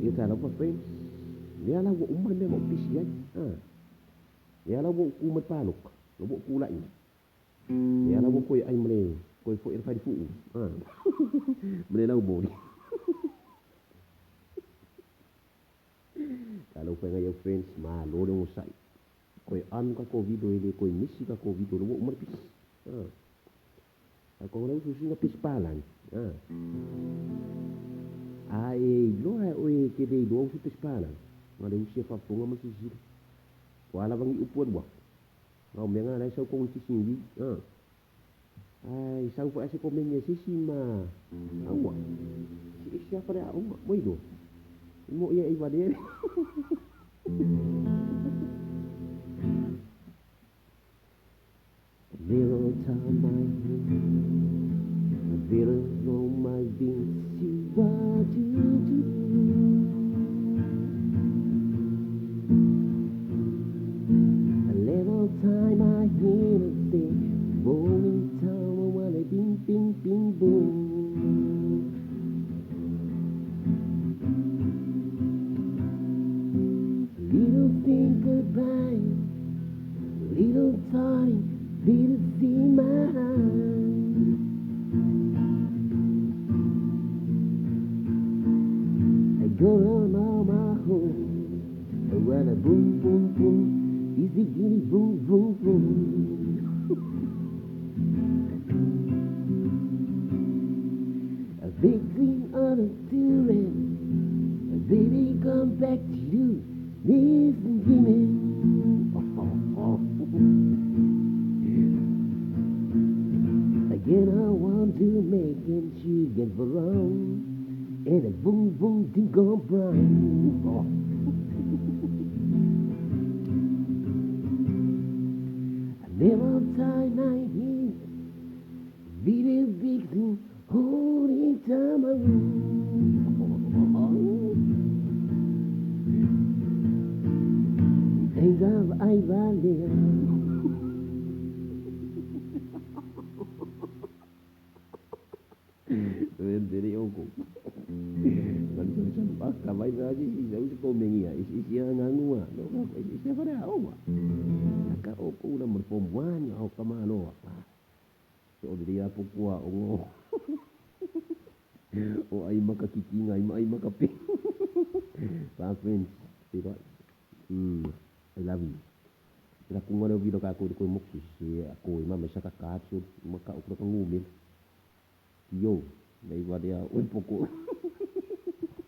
Ia kalau pa friends. Dia lah buat umur memang official. Dia lah buat kumat paluk. Lo buat kulai. Dia lah buat koi ai mele. Koi fo irfai fu. Mele lah bodi. Kalau pengen ya friends, malu dong usai. Koi an ka covid ini, koi misi ka covid lo buat umur pis. Ako lang susi na pispalan. Ai, lo ai oi ke dei do su pispalan. Ngale usia fa fonga masisir. Wala bang iupod wa. Ngau menga na sa kong sisindi. Ai, sang fa sa komenya sisima. Awa. Si siapa dia umma, moi do. Mo ia ibade. Little time I little know my being see what you do. A little time I hear it say, rolling time I wanna bing bing bing boom. Little thing goodbye, little time, little see my go on all my home. And when a boom, boom, boom, easy guinea, boom, boom, boom. A big green on a durian. A baby come back to you, Mr. Jimmy. Again, I want to make it chicken for wrong. And a boom boom ding gone brown. I never tie my heat. Video victim holding time things I value. Jadi aku. Kalau tulisan baka mai lagi isa komengia isi nganu no isi para owa aka oku na merpomwan au kamano so dia pukua ongo o ai makakikinga ai makapi pa friends tiba I love you kira kung ano video ka ko muksis si ako mama sa kakatsu maka ukro kang ngumil yo dai wa dia un poco